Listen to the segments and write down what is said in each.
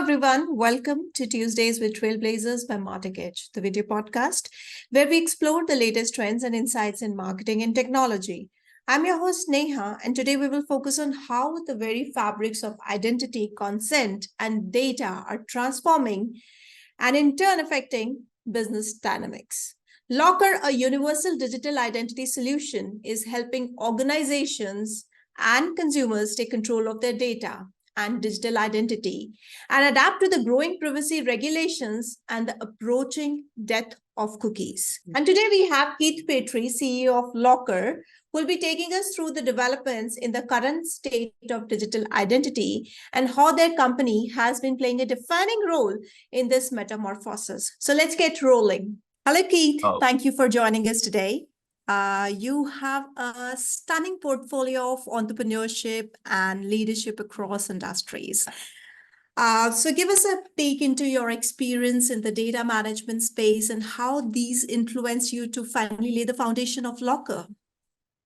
everyone. Welcome to Tuesdays with Trailblazers by Martech, the video podcast, where we explore the latest trends and insights in marketing and technology. I'm your host, Neha, and today we will focus on how the very fabrics of identity, consent, and data are transforming and in turn affecting business dynamics. Lockr, a universal digital identity solution, is helping organizations and consumers take control of their data and digital identity and adapt to the growing privacy regulations and the approaching death of cookies. And today we have Keith Petri, CEO of Lockr, who will be taking us through the developments in the current state of digital identity and how their company has been playing a defining role in this metamorphosis. So let's get rolling. Hello, Keith. Thank you for joining us today. You have a stunning portfolio of entrepreneurship and leadership across industries. So give us a peek into your experience in the data management space and how these influence you to finally lay the foundation of Lockr.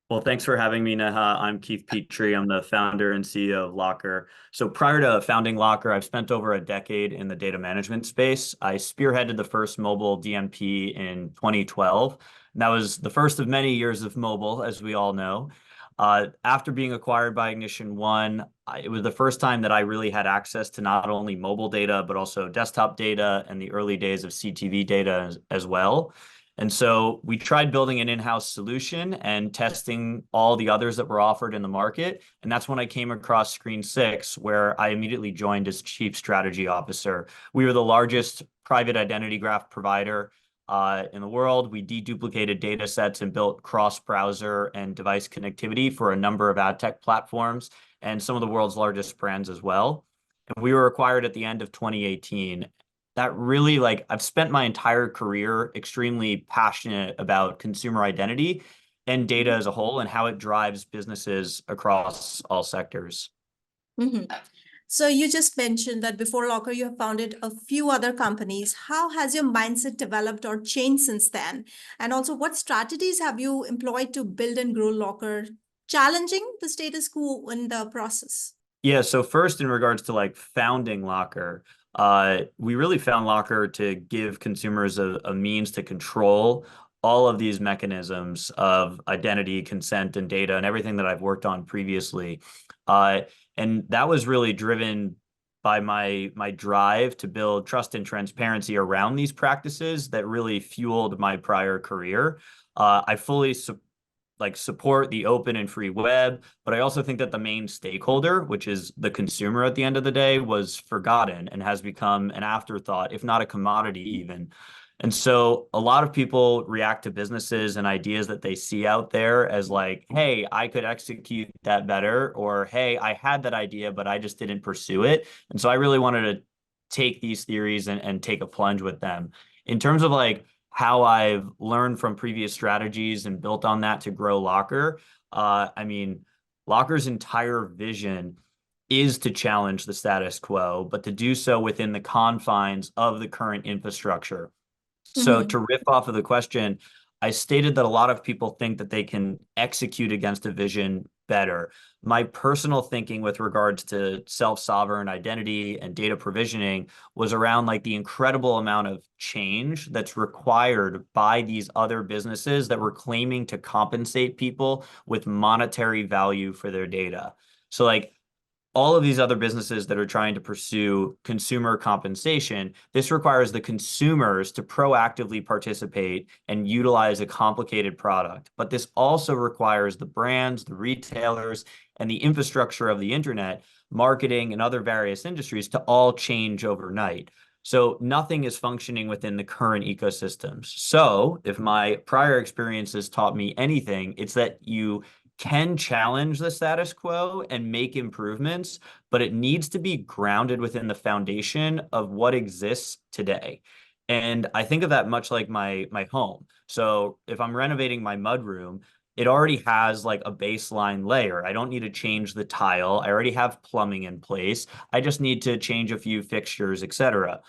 Well, thanks for having me, Neha. I'm Keith Petri. I'm the founder and CEO of Lockr. So prior to founding Lockr, I've spent over a decade in the data management space. I spearheaded the first mobile DMP in 2012. And that was the first of many years of mobile, as we all know. After being acquired by Ignition One, it was the first time that I really had access to not only mobile data, but also desktop data and the early days of CTV data as well. And so we tried building an in-house solution and testing all the others that were offered in the market. And that's when I came across Screen6, where I immediately joined as Chief Strategy Officer. We were the largest private identity graph provider in the world. We deduplicated data sets and built cross-browser and device connectivity for a number of ad tech platforms and some of the world's largest brands as well. And we were acquired at the end of 2018. That really, I've spent my entire career extremely passionate about consumer identity and data as a whole and how it drives businesses across all sectors. Mm-hmm. So you just mentioned that before Lockr, you have founded a few other companies. How has your mindset developed or changed since then? And also, what strategies have you employed to build and grow Lockr, challenging the status quo in the process? Yeah, so first in regards to founding Lockr, we really found Lockr to give consumers a means to control all of these mechanisms of identity, consent, and data, and everything that I've worked on previously. And that was really driven by my drive to build trust and transparency around these practices that really fueled my prior career. I fully support the open and free web, but I also think that the main stakeholder, which is the consumer at the end of the day, was forgotten and has become an afterthought, if not a commodity even. And so a lot of people react to businesses and ideas that they see out there as hey, I could execute that better, or hey, I had that idea, but I just didn't pursue it. And so I really wanted to take these theories and take a plunge with them. In terms of how I've learned from previous strategies and built on that to grow Lockr. Lockr's entire vision is to challenge the status quo, but to do so within the confines of the current infrastructure. So to riff off of the question, I stated that a lot of people think that they can execute against a vision better. My personal thinking with regards to self-sovereign identity and data provisioning was around the incredible amount of change that's required by these other businesses that were claiming to compensate people with monetary value for their data. So all of these other businesses that are trying to pursue consumer compensation, this requires the consumers to proactively participate and utilize a complicated product. But this also requires the brands, the retailers, and the infrastructure of the internet, marketing, and other various industries to all change overnight. So nothing is functioning within the current ecosystems. So if my prior experiences taught me anything, it's that you can challenge the status quo and make improvements, but it needs to be grounded within the foundation of what exists today. And I think of that much like my home. So if I'm renovating my mudroom, it already has a baseline layer. I don't need to change the tile. I already have plumbing in place. I just need to change a few fixtures, etc.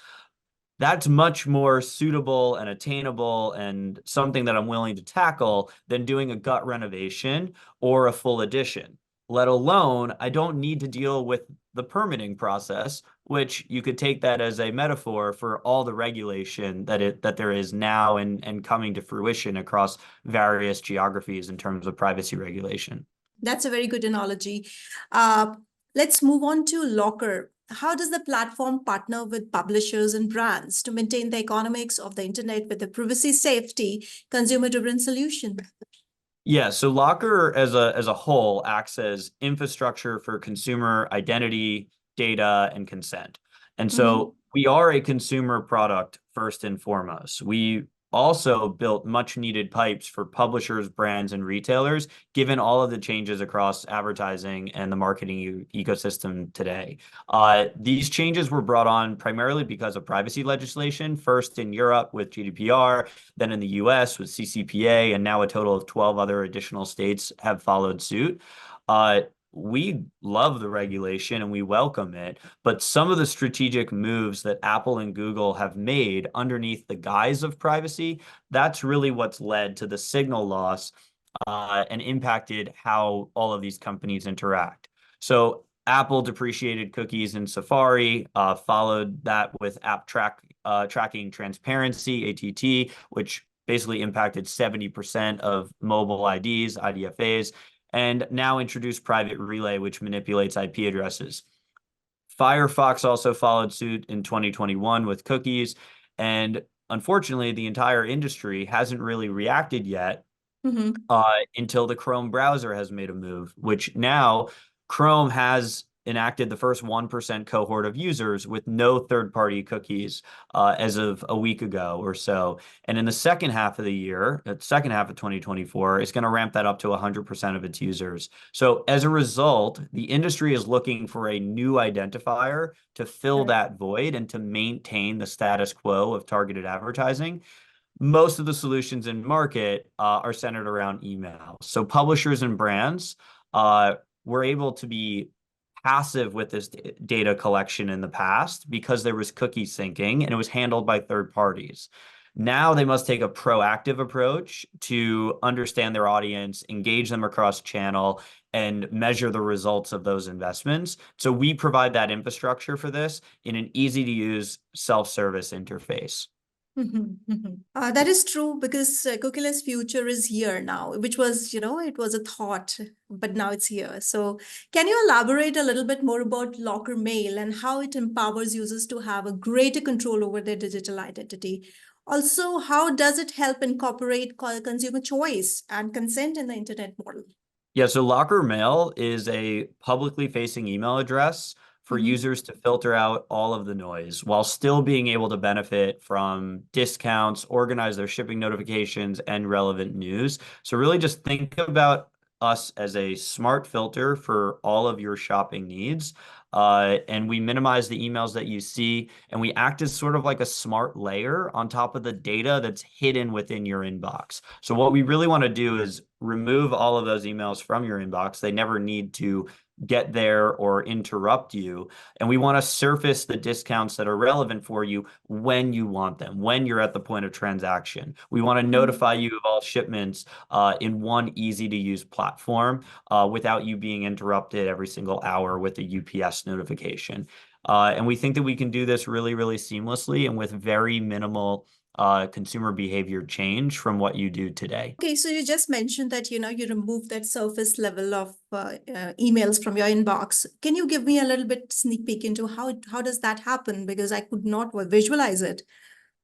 That's much more suitable and attainable and something that I'm willing to tackle than doing a gut renovation or a full addition. let alone I don't need to deal with the permitting process, which you could take that as a metaphor for all the regulation that there is now and coming to fruition across various geographies in terms of privacy regulation. That's a very good analogy. Uh, let's move on to Lockr. How does the platform partner with publishers and brands to maintain the economics of the internet with a privacy safety, consumer-driven solution? Yeah, so Lockr as a whole acts as infrastructure for consumer identity, data, and consent. And so we are a consumer product first and foremost. We also built much needed pipes for publishers, brands, and retailers, given all of the changes across advertising and the marketing ecosystem today. These changes were brought on primarily because of privacy legislation, first in Europe with GDPR, then in the US with CCPA, and now a total of 12 other additional states have followed suit. We love the regulation and we welcome it, but some of the strategic moves that Apple and Google have made underneath the guise of privacy, that's really what's led to the signal loss and impacted how all of these companies interact. So Apple depreciated cookies in Safari, followed that with tracking transparency, ATT, which basically impacted 70% of mobile IDs, IDFAs, and now introduced Private Relay, which manipulates IP addresses. Firefox also followed suit in 2021 with cookies, and unfortunately, the entire industry hasn't really reacted yet until the Chrome browser has made a move, which now Chrome has enacted the first 1% cohort of users with no third-party cookies as of a week ago or so. And in the second half of the year, second half of 2024, it's going to ramp that up to 100% of its users. So as a result, the industry is looking for a new identifier to fill that void and to maintain the status quo of targeted advertising. Most of the solutions in market are centered around email. So publishers and brands were able to be passive with this data collection in the past because there was cookie syncing and it was handled by third parties. Now they must take a proactive approach to understand their audience, engage them across channel, and measure the results of those investments. So we provide that infrastructure for this in an easy to use self-service interface. That is true because cookieless future is here now, which was, it was a thought, but now it's here. So can you elaborate a little bit more about Lockr Mail and how it empowers users to have a greater control over their digital identity? Also, how does it help incorporate consumer choice and consent in the internet model? Yeah, so Lockr Mail is a publicly facing email address for users to filter out all of the noise while still being able to benefit from discounts, organize their shipping notifications, and relevant news. So really just think about us as a smart filter for all of your shopping needs. And we minimize the emails that you see, and we act as sort of like a smart layer on top of the data that's hidden within your inbox. So what we really want to do is remove all of those emails from your inbox. They never need to get there or interrupt you. And we want to surface the discounts that are relevant for you when you want them, when you're at the point of transaction. We want to notify you of all shipments in one easy to use platform without you being interrupted every single hour with a UPS notification. And we think that we can do this really, really seamlessly and with very minimal consumer behavior change from what you do today. Okay, so you just mentioned that, you remove that surface level of emails from your inbox. Can you give me a little bit sneak peek into how does that happen? Because I could not visualize it.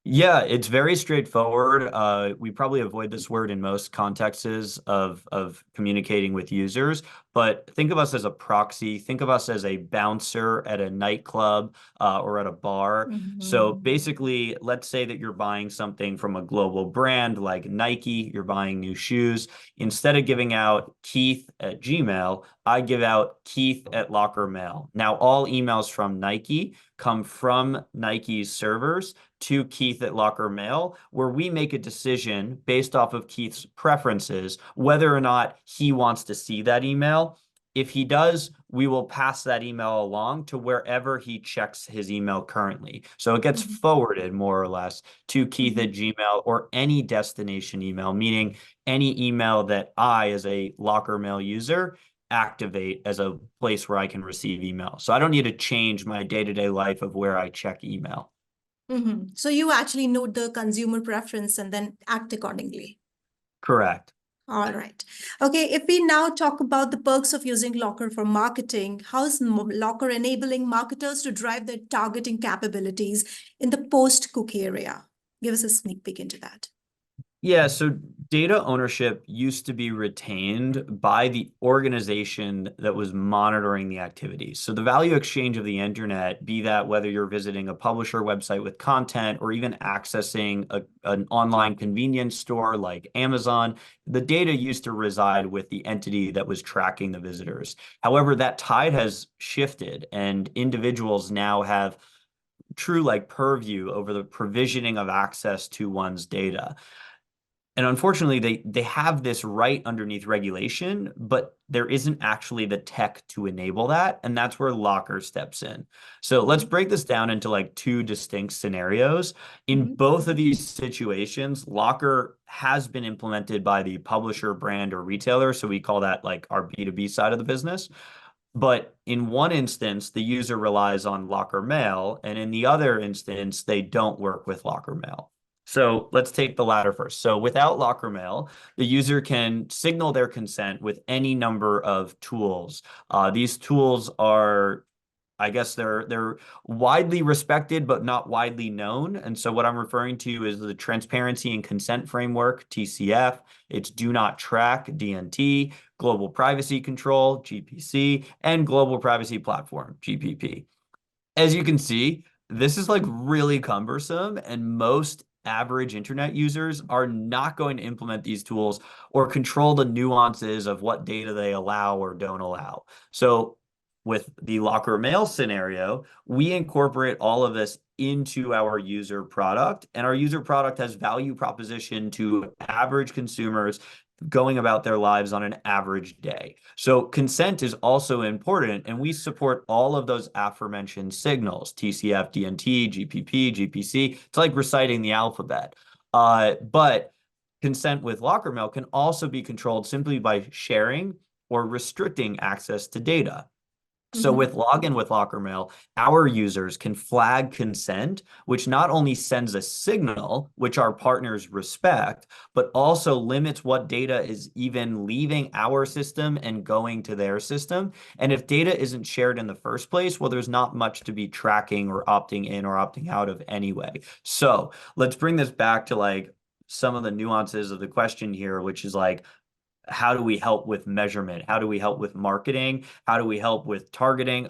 Yeah, it's very straightforward. We probably avoid this word in most contexts of communicating with users, but think of us as a proxy. Think of us as a bouncer at a nightclub or at a bar. So basically, let's say that you're buying something from a global brand like Nike, you're buying new shoes. Instead of giving out Keith at Gmail, I give out Keith at Lockr Mail. Now, all emails from Nike come from Nike's servers to Keith at Lockr Mail, where we make a decision based off of Keith's preferences, whether or not he wants to see that email. If he does, we will pass that email along to wherever he checks his email currently. So it gets forwarded more or less to Keith at Gmail or any destination email, meaning any email that I, as a Lockr Mail user, activate as a place where I can receive email. So I don't need to change my day-to-day life of where I check email. So you actually note the consumer preference and then act accordingly. Correct. All right. Okay, if we now talk about the perks of using Lockr for marketing, how is Lockr enabling marketers to drive their targeting capabilities in the post-cookie area? Give us a sneak peek into that. Yeah, so data ownership used to be retained by the organization that was monitoring the activities. So the value exchange of the internet, be that whether you're visiting a publisher website with content or even accessing an online convenience store like Amazon, the data used to reside with the entity that was tracking the visitors. However, that tide has shifted and individuals now have true like purview over the provisioning of access to one's data. And unfortunately, they have this right underneath regulation, but there isn't actually the tech to enable that. And that's where Lockr steps in. So let's break this down into like two distinct scenarios. In both of these situations, Lockr has been implemented by the publisher, brand, or retailer. So we call that like our B2B side of the business. But in one instance, the user relies on Lockr Mail, and in the other instance, they don't work with Lockr Mail. So let's take the latter first. So without Lockr Mail, the user can signal their consent with any number of tools. These tools are, I guess they're widely respected, but not widely known. And so what I'm referring to is the Transparency and Consent Framework, TCF. It's Do Not Track, DNT, Global Privacy Control, GPC, and Global Privacy Platform, GPP. As you can see, this is like really cumbersome, and most average internet users are not going to implement these tools or control the nuances of what data they allow or don't allow. So with the Lockr Mail scenario, we incorporate all of this into our user product, and our user product has value proposition to average consumers going about their lives on an average day. So consent is also important, and we support all of those aforementioned signals, TCF, DNT, GPP, GPC. It's like reciting the alphabet. But consent with Lockr Mail can also be controlled simply by sharing or restricting access to data. So with login with Lockr Mail, our users can flag consent, which not only sends a signal, which our partners respect, but also limits what data is even leaving our system and going to their system. And if data isn't shared in the first place, well, there's not much to be tracking or opting in or opting out of anyway. So let's bring this back to like some of the nuances of the question here, which is like, how do we help with measurement? How do we help with marketing? How do we help with targeting?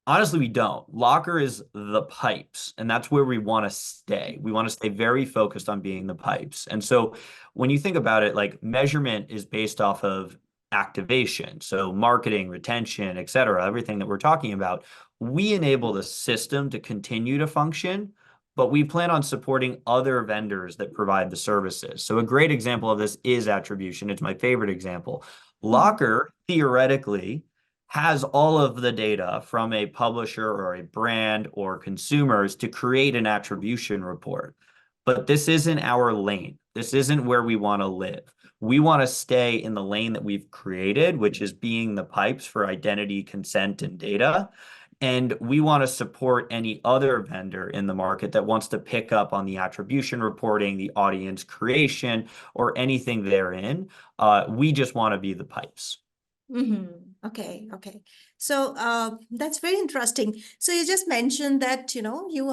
Honestly, we don't. Lockr is the pipes, and that's where we want to stay. We want to stay very focused on being the pipes. And so when you think about it, like measurement is based off of activation. So marketing, retention, et cetera, everything that we're talking about, we enable the system to continue to function, but we plan on supporting other vendors that provide the services. So a great example of this is attribution. It's my favorite example. Lockr theoretically has all of the data from a publisher or a brand or consumers to create an attribution report. But this isn't our lane. This isn't where we want to live. We want to stay in the lane that we've created, which is being the pipes for identity, consent, and data. And we want to support any other vendor in the market that wants to pick up on the attribution reporting, the audience creation, or anything therein. We just want to be the pipes. Okay. So that's very interesting. So you just mentioned that you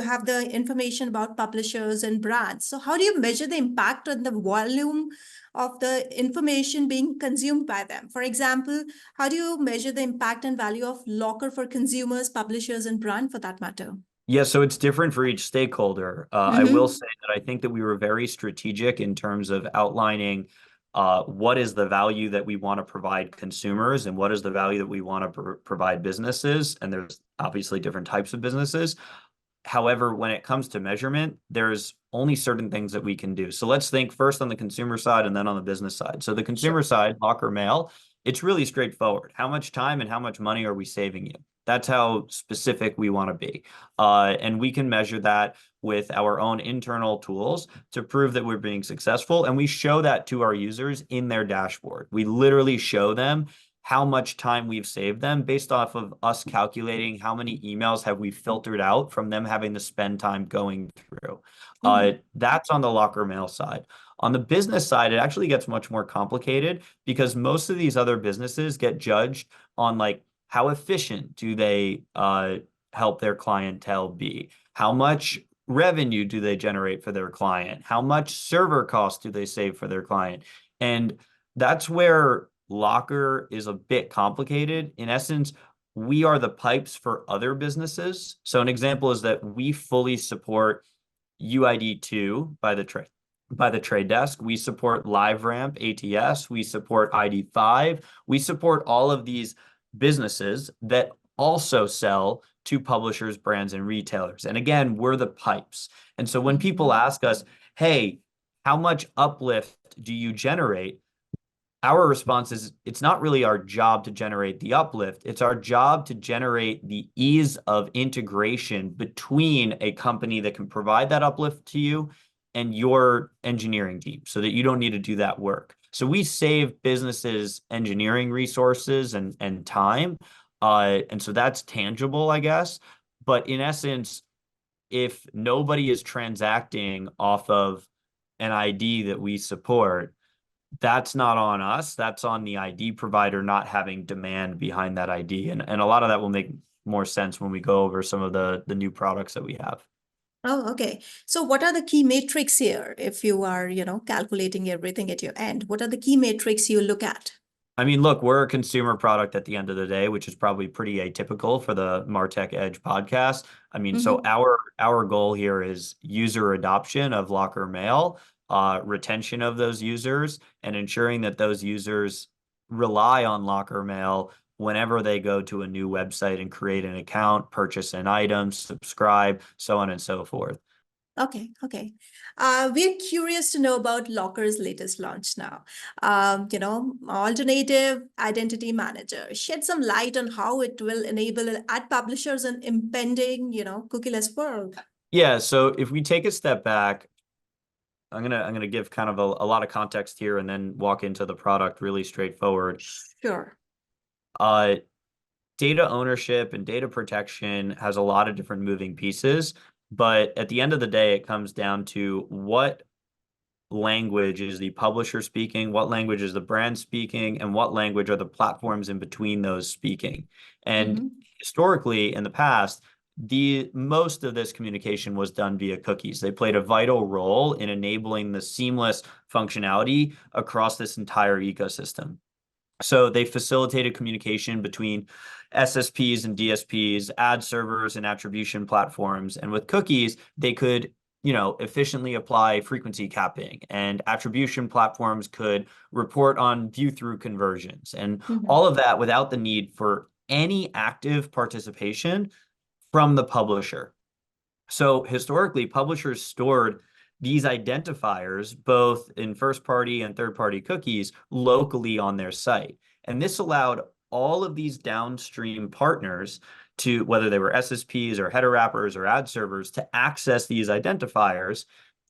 have the information about publishers and brands. So how do you measure the impact on the volume of the information being consumed by them? For example, how do you measure the impact and value of Lockr for consumers, publishers, and brand for that matter? Yeah, so it's different for each stakeholder. I will say that I think that we were very strategic in terms of outlining what is the value that we want to provide consumers and what is the value that we want to provide businesses. And there's obviously different types of businesses. However, when it comes to measurement, there's only certain things that we can do. So let's think first on the consumer side and then on the business side. So the consumer side, Lockr Mail, It's really straightforward. How much time and how much money are we saving you? That's how specific we want to be. And we can measure that with our own internal tools to prove that we're being successful. And we show that to our users in their dashboard. We literally show them how much time we've saved them based off of us calculating how many emails have we filtered out from them having to spend time going through. That's on the Lockr Mail side. On the business side, it actually gets much more complicated because most of these other businesses get judged on like how efficient do they help their clientele be? How much revenue do they generate for their client? How much server costs do they save for their client? And that's where Lockr is a bit complicated. In essence, we are the pipes for other businesses. So an example is that we fully support UID2 by the trade desk. We support LiveRamp ATS. We support ID5. We support all of these businesses that also sell to publishers, brands, and retailers. And again, we're the pipes. And so when people ask us, hey, how much uplift do you generate? Our response is it's not really our job to generate the uplift. It's our job to generate the ease of integration between a company that can provide that uplift to you and your engineering team so that you don't need to do that work. So we save businesses engineering resources and time. And so that's tangible, I guess. But in essence, if nobody is transacting off of an ID that we support, that's not on us. That's on the ID provider not having demand behind that ID. And a lot of that will make more sense when we go over some of the new products that we have. Oh, okay. So what are the key metrics here if you are, calculating everything at your end? What are the key metrics you look at? I mean, look, we're a consumer product at the end of the day, which is probably pretty atypical for the Martech Edge podcast. I mean, so our goal here is user adoption of Lockr Mail, retention of those users, and ensuring that those users rely on Lockr Mail whenever they go to a new website and create an account, purchase an item, subscribe, so on and so forth. Okay. We're curious to know about Lockr's latest launch now. Alternative Identity Manager. Shed some light on how it will enable ad publishers in impending, cookieless world. Yeah, so if we take a step back, I'm gonna give kind of a lot of context here and then walk into the product really straightforward. Sure. Data ownership and data protection has a lot of different moving pieces, but at the end of the day, it comes down to what language is the publisher speaking, what language is the brand speaking, and what language are the platforms in between those speaking. And historically, in the past, most of this communication was done via cookies. They played a vital role in enabling the seamless functionality across this entire ecosystem. So they facilitated communication between SSPs and DSPs, ad servers and attribution platforms. And with cookies, they could, efficiently apply frequency capping, and attribution platforms could report on view-through conversions and all of that without the need for any active participation from the publisher. So historically, publishers stored these identifiers, both in first-party and third-party cookies, locally on their site. And this allowed all of these downstream partners to, whether they were SSPs or header wrappers or ad servers, to access these identifiers.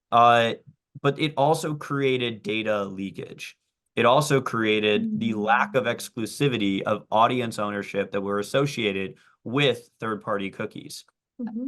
But it also created data leakage. It also created the lack of exclusivity of audience ownership that were associated with third-party cookies.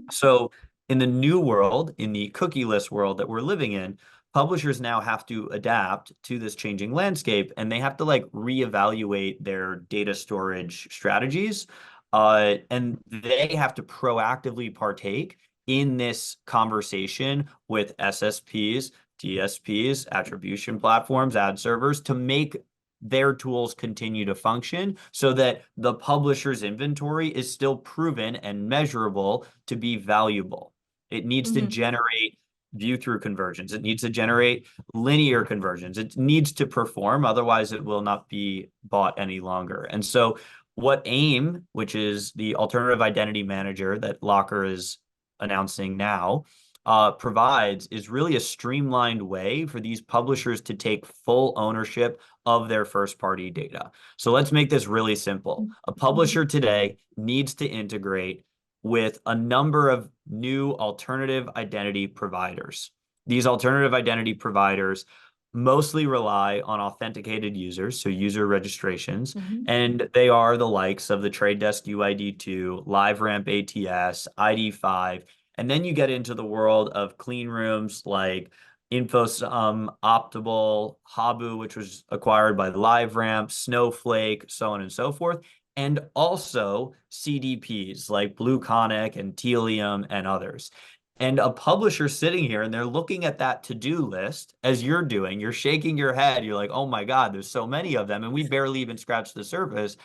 So in the new world, in the cookieless world that we're living in, publishers now have to adapt to this changing landscape, and they have to reevaluate their data storage strategies. And they have to proactively partake in this conversation with SSPs, DSPs, attribution platforms, ad servers, to make their tools continue to function so that the publisher's inventory is still proven and measurable to be valuable. It needs to generate view-through conversions. It needs to generate linear conversions. It needs to perform, otherwise it will not be bought any longer. And so what AIM, which is the Alternative Identity Manager that Lockr is announcing now, provides is really a streamlined way for these publishers to take full ownership of their first-party data. So let's make this really simple. A publisher today needs to integrate with a number of new alternative identity providers. These alternative identity providers mostly rely on authenticated users, so user registrations, and they are the likes of the Trade Desk UID2, LiveRamp ATS, ID5, and then you get into the world of clean rooms like Infosum, Optimal, Habu, which was acquired by LiveRamp, Snowflake, so on and so forth, and also CDPs like BlueConic and Telium and others. And a publisher sitting here and they're looking at that to-do list as you're doing, you're shaking your head, you're like, oh my God, there's so many of them, and we barely even scratched the surface.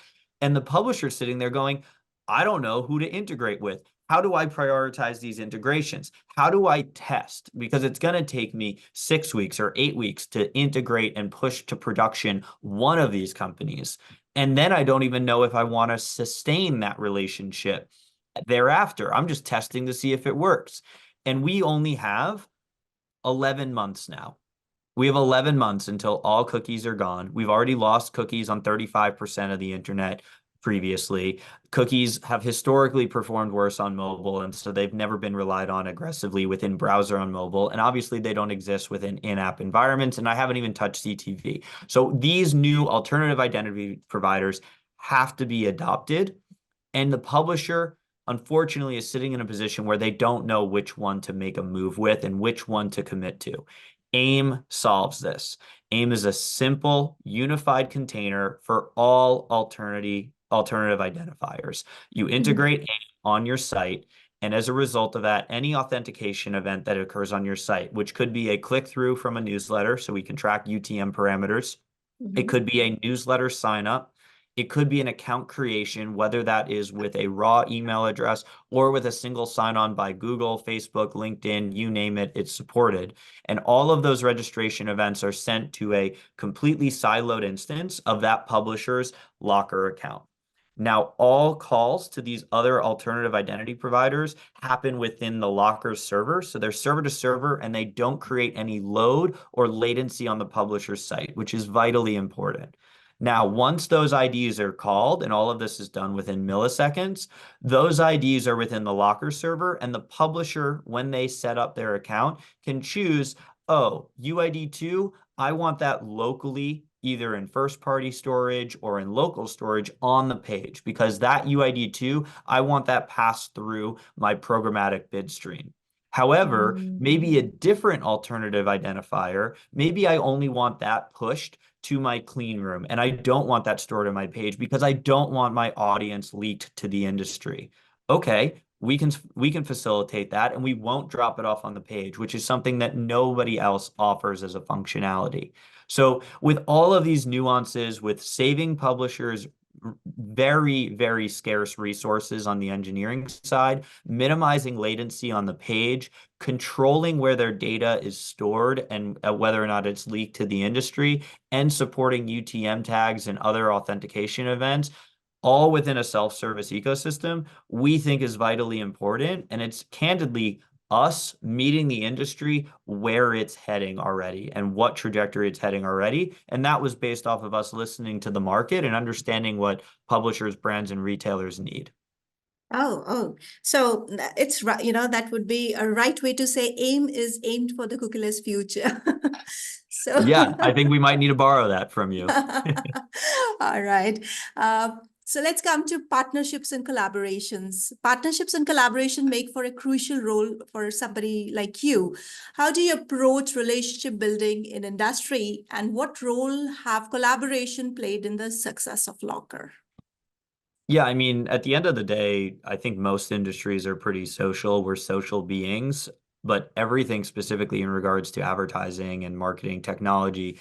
And the publisher's sitting there going, I don't know who to integrate with. How do I prioritize these integrations? How do I test? Because it's going to take me 6 weeks or 8 weeks to integrate and push to production one of these companies. And then I don't even know if I want to sustain that relationship thereafter. I'm just testing to see if it works. And we only have 11 months now. We have 11 months until all cookies are gone. We've already lost cookies on 35% of the internet previously. Cookies have historically performed worse on mobile, and so they've never been relied on aggressively within browser on mobile. And obviously, they don't exist within in-app environments, and I haven't even touched CTV. So these new alternative identity providers have to be adopted, and the publisher unfortunately is sitting in a position where they don't know which one to make a move with and which one to commit to. AIM solves this. AIM is a simple, unified container for all alternative identifiers. You integrate AIM on your site, and as a result of that, any authentication event that occurs on your site, which could be a click-through from a newsletter, so we can track UTM parameters. It could be a newsletter sign up. It could be an account creation, whether that is with a raw email address or with a single sign-on by Google, Facebook, LinkedIn, you name it, it's supported. And all of those registration events are sent to a completely siloed instance of that publisher's Lockr account. Now, all calls to these other alternative identity providers happen within the Lockr server. So they're server to server, and they don't create any load or latency on the publisher's site, which is vitally important. Now, once those IDs are called, and all of this is done within milliseconds, those IDs are within the Lockr server, and the publisher, when they set up their account, can choose, oh, UID2, I want that locally, either in first-party storage or in local storage on the page, because that UID2, I want that passed through my programmatic bid stream. However, maybe a different alternative identifier, maybe I only want that pushed to my clean room, and I don't want that stored on my page because I don't want my audience leaked to the industry. Okay, we can facilitate that, and we won't drop it off on the page, which is something that nobody else offers as a functionality. So with all of these nuances, with saving publishers very, very scarce resources on the engineering side, minimizing latency on the page, controlling where their data is stored and whether or not it's leaked to the industry, and supporting UTM tags and other authentication events, all within a self-service ecosystem, we think is vitally important. And it's candidly us meeting the industry where it's heading already and what trajectory it's heading already. And that was based off of us listening to the market and understanding what publishers, brands, and retailers need. Oh. So it's right, that would be a right way to say AIM is aimed for the cookieless future. So Yeah, I think we might need to borrow that from you. All right. So let's come to partnerships and collaborations. Partnerships and collaboration make for a crucial role for somebody like you. How do you approach relationship building in industry, and what role have collaboration played in the success of Lockr? Yeah, I mean, at the end of the day, I think most industries are pretty social. We're social beings, but everything specifically in regards to advertising and marketing technology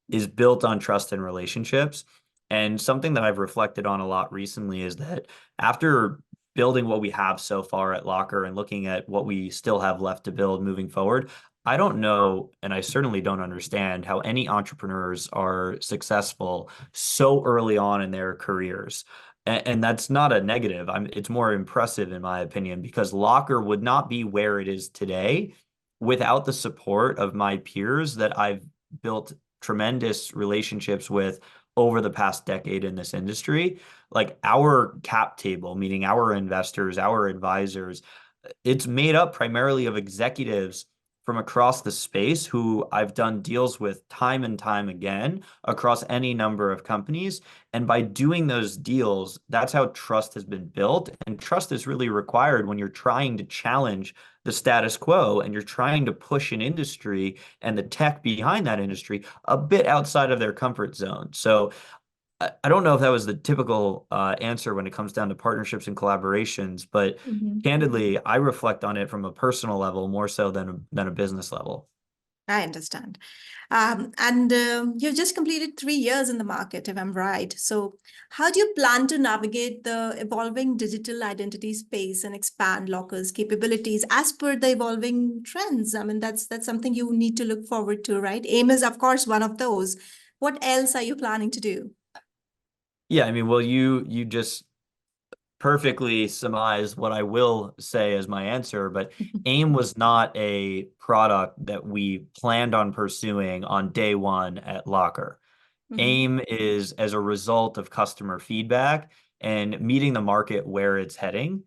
is built on trust and relationships. And something that I've reflected on a lot recently is that after building what we have so far at Lockr and looking at what we still have left to build moving forward, I don't know, and I certainly don't understand how any entrepreneurs are successful so early on in their careers. And that's not a negative. It's more impressive in my opinion because Lockr would not be where it is today without the support of my peers that I've built tremendous relationships with over the past decade in this industry. Like our cap table, meaning our investors, our advisors, it's made up primarily of executives from across the space who I've done deals with time and time again across any number of companies. And by doing those deals, that's how trust has been built. And trust is really required when you're trying to challenge the status quo and you're trying to push an industry and the tech behind that industry a bit outside of their comfort zone. So I don't know if that was the typical answer when it comes down to partnerships and collaborations, but candidly, I reflect on it from a personal level more so than a business level. I understand. And you've just completed 3 years in the market, if I'm right. So, how do you plan to navigate the evolving digital identity space and expand Lockr's capabilities as per the evolving trends? I mean, that's something you need to look forward to, right? AIM is, of course, one of those. What else are you planning to do? Yeah, I mean, well, you just perfectly surmise what I will say as my answer, but AIM was not a product that we planned on pursuing on day one at Lockr. AIM is as a result of customer feedback and meeting the market where it's heading.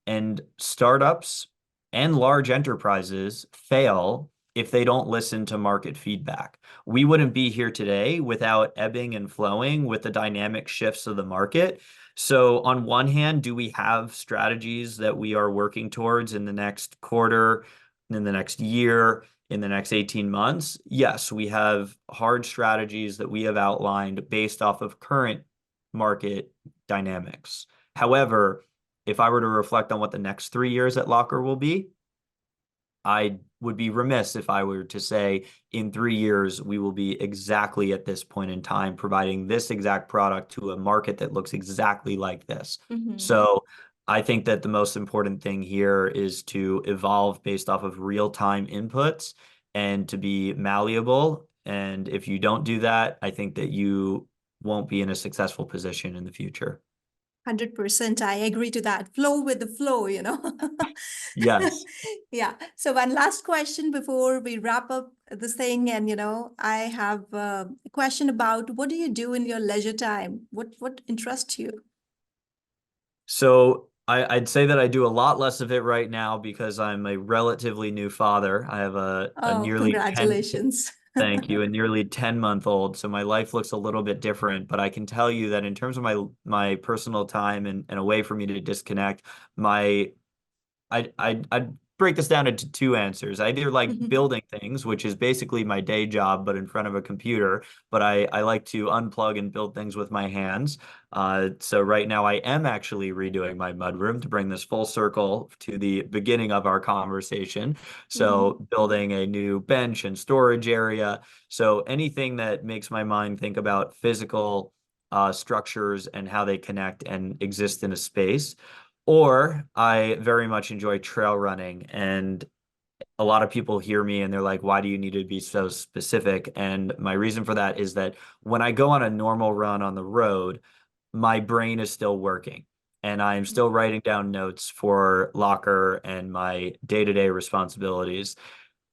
And startups and large enterprises fail if they don't listen to market feedback. We wouldn't be here today without ebbing and flowing with the dynamic shifts of the market. So, on one hand, do we have strategies that we are working towards in the next quarter, in the next year, in the next 18 months? Yes, we have hard strategies that we have outlined based off of current market dynamics. However, if I were to reflect on what the next 3 years at Lockr will be, I would be remiss if I were to say in 3 years, we will be exactly at this point in time, providing this exact product to a market that looks exactly like this. So I think that the most important thing here is to evolve based off of real-time inputs and to be malleable. And if you don't do that, I think that you won't be in a successful position in the future. 100%. I agree to that. Flow with the flow, Yes. Yeah. So one last question before we wrap up this thing. And, I have a question about what do you do in your leisure time? What interests you? So I'd say that I do a lot less of it right now because I'm a relatively new father. I have a Oh, nearly 10, congratulations. thank you, a nearly 10-month-old. So my life looks a little bit different, but I can tell you that in terms of my personal time and a way for me to disconnect, my I'd break this down into two answers. I either like building things, which is basically my day job, but in front of a computer. But I like to unplug and build things with my hands. So right now I am actually redoing my mudroom to bring this full circle to the beginning of our conversation. So building a new bench and storage area. So anything that makes my mind think about physical structures and how they connect and exist in a space. Or I very much enjoy trail running. And a lot of people hear me and they're like, why do you need to be so specific? And my reason for that is that when I go on a normal run on the road, my brain is still working and I'm still writing down notes for Lockr and my day-to-day responsibilities.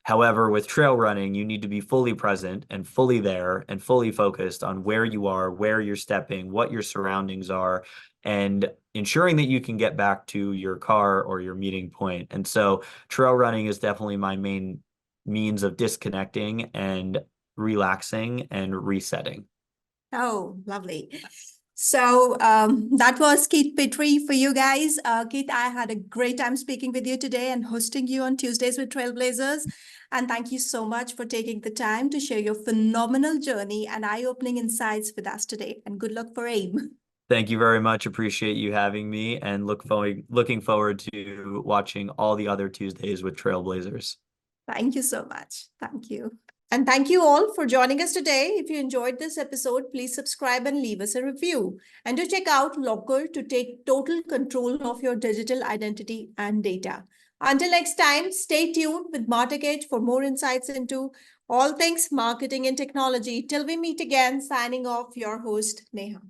However, with trail running, you need to be fully present and fully there and fully focused on where you are, where you're stepping, what your surroundings are, and ensuring that you can get back to your car or your meeting point. And so trail running is definitely my main means of disconnecting and relaxing and resetting. Oh, lovely. So that was Keith Petri for you guys. Keith, I had a great time speaking with you today and hosting you on Tuesdays with Trailblazers. And thank you so much for taking the time to share your phenomenal journey and eye-opening insights with us today. And good luck for AIM. Thank you very much. Appreciate you having me and looking forward to watching all the other Tuesdays with Trailblazers. Thank you so much. Thank you. And thank you all for joining us today. If you enjoyed this episode, please subscribe and leave us a review. And to check out Lockr to take total control of your digital identity and data. Until next time, stay tuned with Martech for more insights into all things marketing and technology. Till we meet again, signing off, your host, Neha.